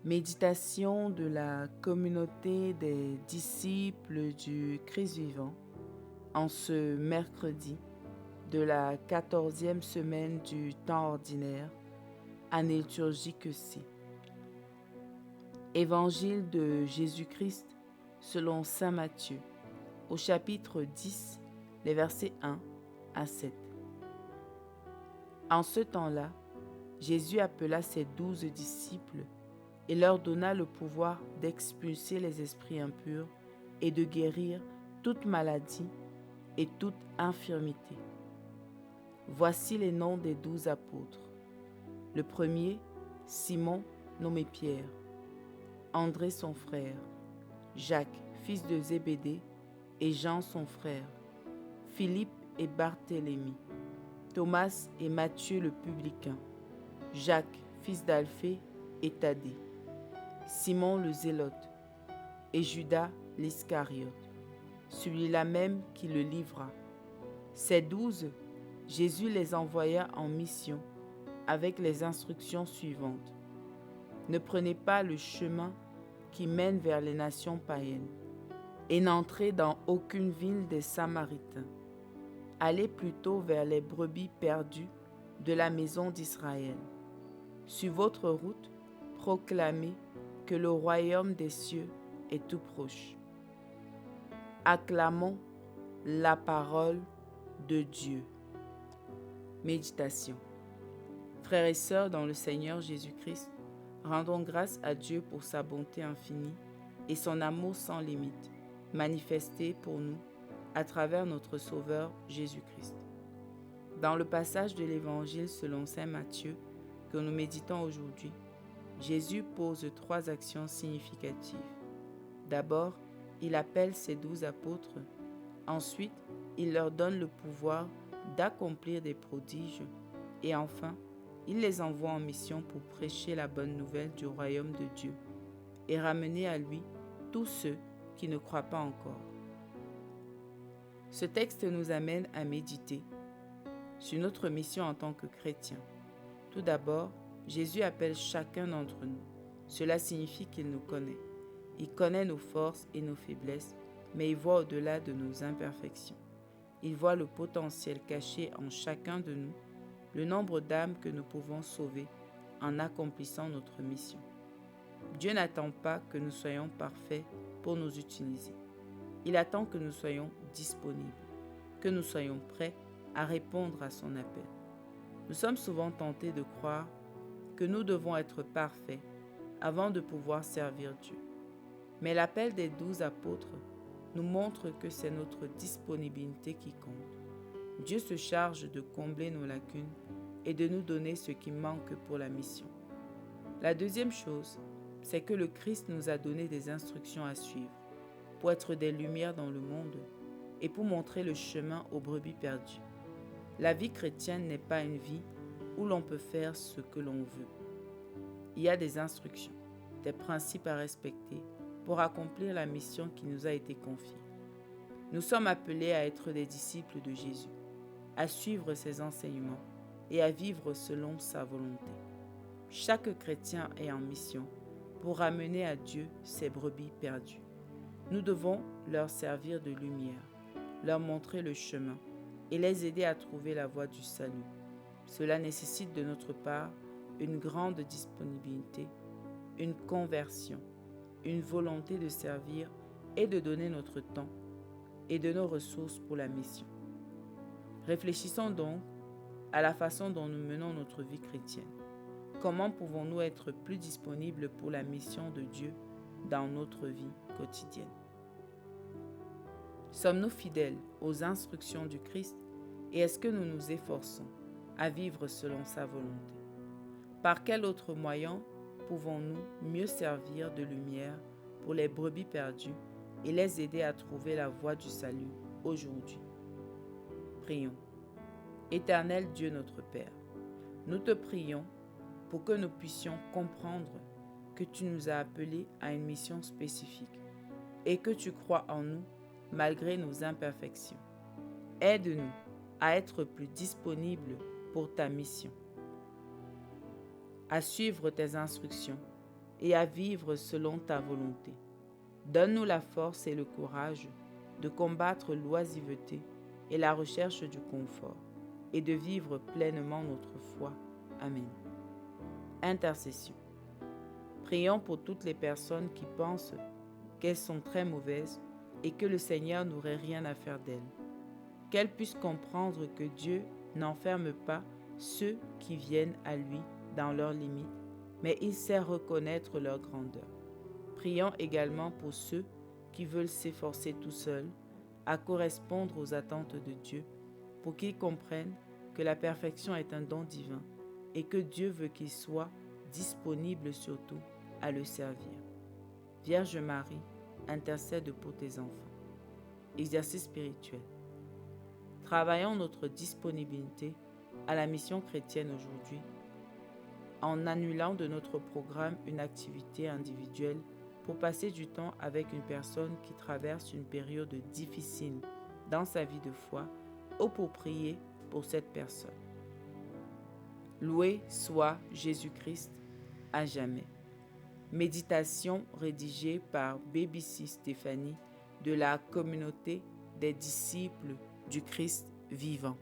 Méditation de la communauté des disciples du Christ vivant en ce mercredi de la 14e semaine du temps ordinaire, année liturgique C. Évangile de Jésus-Christ selon saint Matthieu, au chapitre 10, les versets 1 à 7. En ce temps-là, Jésus appela ses 12 disciples et leur donna le pouvoir d'expulser les esprits impurs et de guérir toute maladie et toute infirmité. Voici les noms des 12 apôtres. Le premier, Simon, nommé Pierre, André son frère, Jacques, fils de Zébédée, et Jean son frère, Philippe et Barthélemy, Thomas et Matthieu le publicain, Jacques, fils d'Alphée et Thaddée, Simon le Zélote et Judas l'Iscariote, celui-là même qui le livra. Ces 12, Jésus les envoya en mission avec les instructions suivantes. Ne prenez pas le chemin qui mène vers les nations païennes et n'entrez dans aucune ville des Samaritains. Allez plutôt vers les brebis perdues de la maison d'Israël. Sur votre route, proclamez que le royaume des cieux est tout proche. Acclamons la parole de Dieu. Méditation. Frères et sœurs dans le Seigneur Jésus-Christ, rendons grâce à Dieu pour sa bonté infinie et son amour sans limite, manifesté pour nous à travers notre Sauveur Jésus-Christ. Dans le passage de l'Évangile selon saint Matthieu que nous méditons aujourd'hui, Jésus pose 3 actions significatives. D'abord, il appelle ses 12 apôtres. Ensuite, il leur donne le pouvoir d'accomplir des prodiges. Et enfin, il les envoie en mission pour prêcher la bonne nouvelle du royaume de Dieu et ramener à lui tous ceux qui ne croient pas encore. Ce texte nous amène à méditer sur notre mission en tant que chrétiens. Tout d'abord, Jésus appelle chacun d'entre nous. Cela signifie qu'il nous connaît. Il connaît nos forces et nos faiblesses, mais il voit au-delà de nos imperfections. Il voit le potentiel caché en chacun de nous, le nombre d'âmes que nous pouvons sauver en accomplissant notre mission. Dieu n'attend pas que nous soyons parfaits pour nous utiliser. Il attend que nous soyons disponibles, que nous soyons prêts à répondre à son appel. Nous sommes souvent tentés de croire que nous devons être parfaits avant de pouvoir servir Dieu. Mais l'appel des 12 apôtres nous montre que c'est notre disponibilité qui compte. Dieu se charge de combler nos lacunes et de nous donner ce qui manque pour la mission. La deuxième chose, c'est que le Christ nous a donné des instructions à suivre pour être des lumières dans le monde et pour montrer le chemin aux brebis perdues. La vie chrétienne n'est pas une vie où l'on peut faire ce que l'on veut. Il y a des instructions, des principes à respecter pour accomplir la mission qui nous a été confiée. Nous sommes appelés à être des disciples de Jésus, à suivre ses enseignements et à vivre selon sa volonté. Chaque chrétien est en mission pour ramener à Dieu ses brebis perdues. Nous devons leur servir de lumière, leur montrer le chemin et les aider à trouver la voie du salut. Cela nécessite de notre part une grande disponibilité, une conversion, une volonté de servir et de donner notre temps et de nos ressources pour la mission. Réfléchissons donc à la façon dont nous menons notre vie chrétienne. Comment pouvons-nous être plus disponibles pour la mission de Dieu dans notre vie quotidienne? Sommes-nous fidèles aux instructions du Christ et est-ce que nous nous efforçons à vivre selon sa volonté? Par quel autre moyen pouvons-nous mieux servir de lumière pour les brebis perdues et les aider à trouver la voie du salut aujourd'hui? Prions. Éternel Dieu notre Père, nous te prions pour que nous puissions comprendre que tu nous as appelés à une mission spécifique et que tu crois en nous malgré nos imperfections. Aide-nous à être plus disponibles pour ta mission, à suivre tes instructions et à vivre selon ta volonté. Donne-nous la force et le courage de combattre l'oisiveté et la recherche du confort et de vivre pleinement notre foi. Amen. Intercession. Prions pour toutes les personnes qui pensent qu'elles sont très mauvaises et que le Seigneur n'aurait rien à faire d'elles. Qu'elles puissent comprendre que Dieu n'enferme pas ceux qui viennent à lui dans leurs limites, mais il sait reconnaître leur grandeur. Prions également pour ceux qui veulent s'efforcer tout seuls à correspondre aux attentes de Dieu, pour qu'ils comprennent que la perfection est un don divin et que Dieu veut qu'ils soient disponibles surtout à le servir. Vierge Marie, intercède pour tes enfants. Exercice spirituel. Travaillons notre disponibilité à la mission chrétienne aujourd'hui en annulant de notre programme une activité individuelle pour passer du temps avec une personne qui traverse une période difficile dans sa vie de foi ou pour prier pour cette personne. Loué soit Jésus-Christ à jamais. Méditation rédigée par BBC Stéphanie de la communauté des disciples du Christ vivant.